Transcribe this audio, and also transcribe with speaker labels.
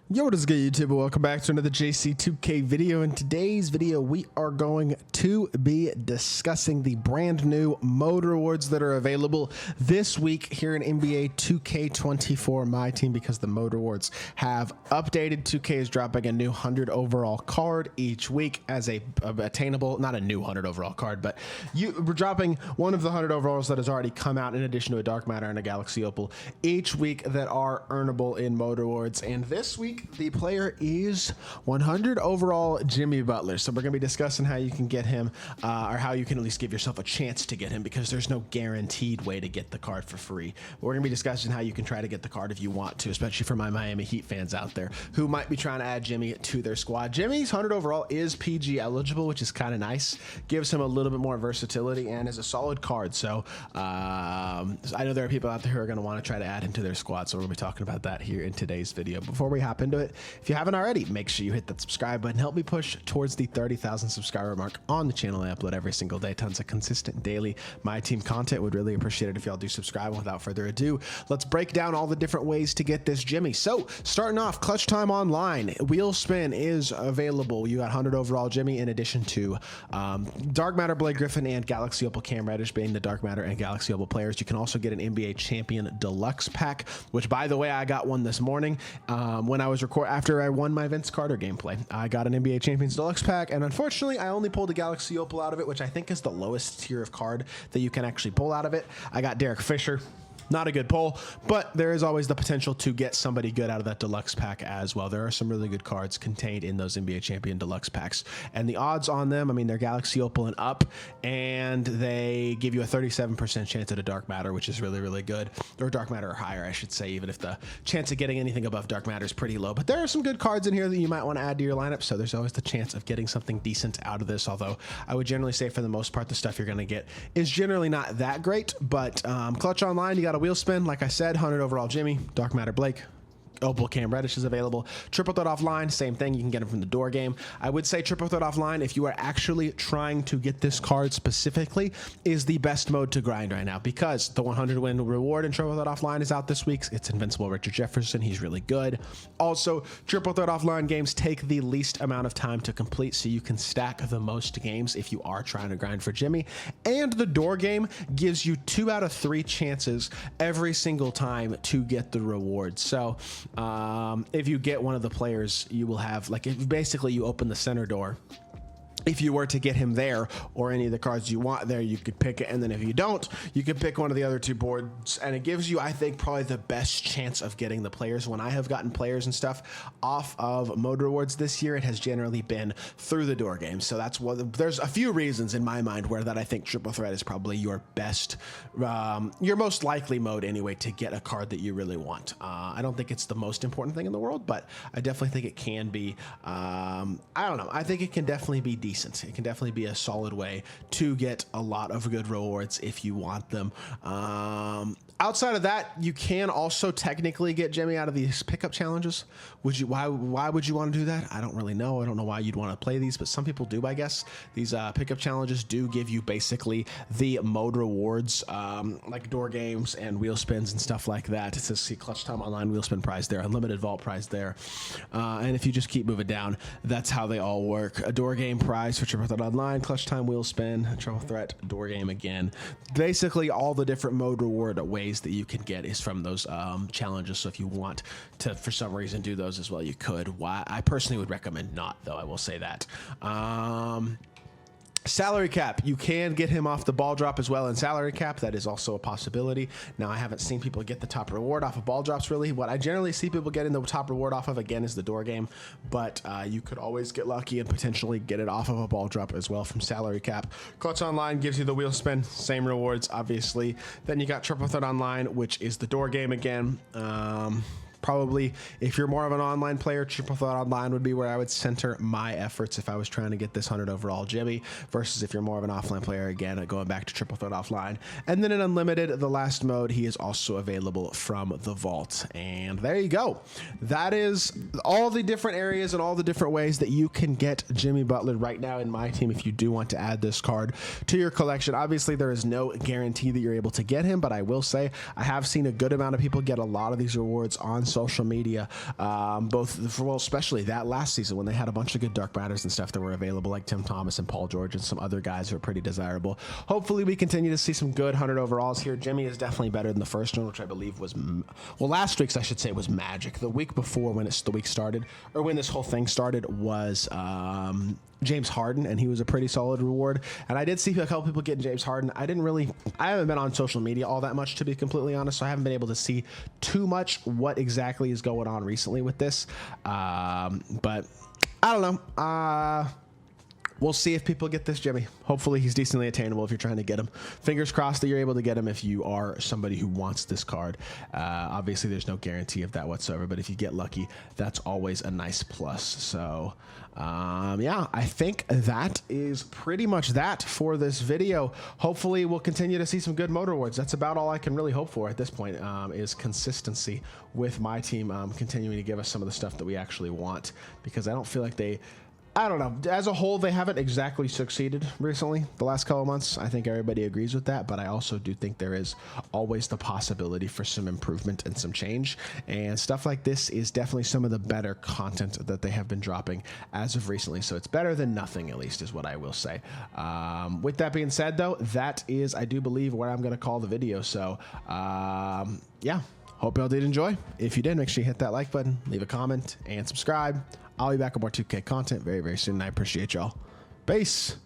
Speaker 1: Yo, what is good, YouTube? Welcome back to another JC2K video. In today's video, we are going to be discussing the brand new mode rewards that are available this week here in NBA 2K24 MyTEAM, because the mode rewards have updated. 2K is dropping a new 100 overall card each week as a attainable, not a new 100 overall card, but we're dropping one of the 100 overalls that has already come out in addition to a Dark Matter and a Galaxy Opal each week that are earnable in mode rewards. And this week, the player is 100 overall Jimmy Butler. So we're going to be discussing how you can get him, or how you can at least give yourself a chance to get him, because there's no guaranteed way to get the card for free. We're going to be discussing how you can try to get the card if you want to, especially for my Miami Heat fans out there who might be trying to add Jimmy to their squad. Jimmy's 100 overall is PG eligible, which is kind of nice. Gives him a little bit more versatility and is a solid card. So I know there are people out there who are going to want to try to add him to their squad. So we're going to be talking about that here in today's video. Before we hop into it, if you haven't already, make sure you hit that subscribe button. Help me push towards the 30,000 subscriber mark on the channel. I upload every single day, tons of consistent daily MyTEAM content. Would really appreciate it if y'all do subscribe. Without further ado, let's break down all the different ways to get this Jimmy. So starting off, Clutch Time Online wheel spin is available. You got 100 overall Jimmy in addition to Dark Matter Blake Griffin and Galaxy Opal Cam Reddish being the Dark Matter and Galaxy Opal players. You can also get an NBA Champion Deluxe pack, which, by the way, I got one this morning when I was after I won my Vince Carter gameplay. I got an NBA Champions Deluxe pack, and unfortunately I only pulled a Galaxy Opal out of it, which I think is the lowest tier of card that you can actually pull out of it. I got Derek Fisher. Not a good pull, but there is always the potential to get somebody good out of that deluxe pack as well. There are some really good cards contained in those NBA Champion Deluxe packs, and the odds on them, I mean, they're Galaxy Opal and up, and they give you a 37% chance at a Dark Matter, which is really, really good, or Dark Matter or higher, I should say, even if the chance of getting anything above Dark Matter is pretty low. But there are some good cards in here that you might want to add to your lineup, so there's always the chance of getting something decent out of this, although I would generally say for the most part, the stuff you're going to get is generally not that great. But Clutch Online, you got a wheel spin, like I said, 100 overall Jimmy, Dark Matter Blake, Opal Cam Reddish is available. Triple Threat Offline, same thing. You can get them from the door game. I would say Triple Threat Offline, if you are actually trying to get this card specifically, is the best mode to grind right now, because the 100 win reward in Triple Threat Offline is out this week. It's Invincible Richard Jefferson. He's really good. Also, Triple Threat Offline games take the least amount of time to complete, so you can stack the most games if you are trying to grind for Jimmy. And the door game gives you 2 out of 3 chances every single time to get the reward. So if you get one of the players, you will have, like, if basically you open the center door, if you were to get him there, or any of the cards you want there, you could pick it. And then if you don't, you could pick one of the other 2 boards, and it gives you, I think, probably the best chance of getting the players. When I have gotten players and stuff off of mode rewards this year, it has generally been through the door game. So that's what, there's a few reasons in my mind where that I think Triple Threat is probably your best, your most likely mode anyway to get a card that you really want. I don't think it's the most important thing in the world, but I definitely think it can be, I don't know, I think it can definitely be decent. It can definitely be a solid way to get a lot of good rewards if you want them. Outside of that, you can also technically get Jimmy out of these pickup challenges. Would you? Why would you want to do that? I don't really know. I don't know why you'd want to play these, but some people do, I guess. These pickup challenges do give you basically the mode rewards, like door games and wheel spins and stuff like that. It says, see, Clutch Time Online wheel spin prize there, unlimited vault prize there, and if you just keep moving down, that's how they all work. A door game prize for Triple Threat Online, Clutch Time wheel spin, Triple Threat door game again. Basically, all the different mode reward ways that you can get is from those challenges. So if you want to, for some reason, do those as well, you could. Why? I personally would recommend not, though. I will say that. Salary cap, you can get him off the ball drop as well in salary cap. That is also a possibility. Now, I haven't seen people get the top reward off of ball drops, really. What I generally see people getting the top reward off of, again, is the door game, but you could always get lucky and potentially get it off of a ball drop as well from salary cap. Clutch Online gives you the wheel spin, same rewards, obviously. Then you got Triple Threat Online, which is the door game again. Probably, if you're more of an online player, Triple Threat Online would be where I would center my efforts if I was trying to get this 100 overall Jimmy, versus if you're more of an offline player, again, going back to Triple Threat Offline. And then in Unlimited, the last mode, he is also available from the vault. And there you go. That is all the different areas and all the different ways that you can get Jimmy Butler right now in MyTEAM if you do want to add this card to your collection. Obviously, there is no guarantee that you're able to get him, but I will say I have seen a good amount of people get a lot of these rewards on social media, especially that last season when they had a bunch of good dark matters and stuff that were available, like Tim Thomas and Paul George and some other guys who are pretty desirable. Hopefully we continue to see some good 100 overalls here. Jimmy is definitely better than the first one, which I believe was, well, last week's I should say was Magic. The week before, when the week started, or when this whole thing started, was James Harden, and he was a pretty solid reward. And I did see a couple people getting James Harden. I haven't been on social media all that much, to be completely honest, so I haven't been able to see too much what exactly is going on recently with this. But I don't know. We'll see if people get this Jimmy. Hopefully he's decently attainable if you're trying to get him. Fingers crossed that you're able to get him if you are somebody who wants this card. Obviously, there's no guarantee of that whatsoever, but if you get lucky, that's always a nice plus. So, yeah, I think that is pretty much that for this video. Hopefully, we'll continue to see some good motor awards. That's about all I can really hope for at this point, is consistency with my team continuing to give us some of the stuff that we actually want, because I don't feel like I don't know. As a whole, they haven't exactly succeeded recently, the last couple of months. I think everybody agrees with that, but I also do think there is always the possibility for some improvement and some change. And stuff like this is definitely some of the better content that they have been dropping as of recently. So it's better than nothing, at least, is what I will say. With that being said, though, that is, I do believe, what I'm going to call the video. So, yeah. Hope y'all did enjoy. If you did, make sure you hit that like button, leave a comment, and subscribe. I'll be back with more 2K content very, very soon, and I appreciate y'all. Peace.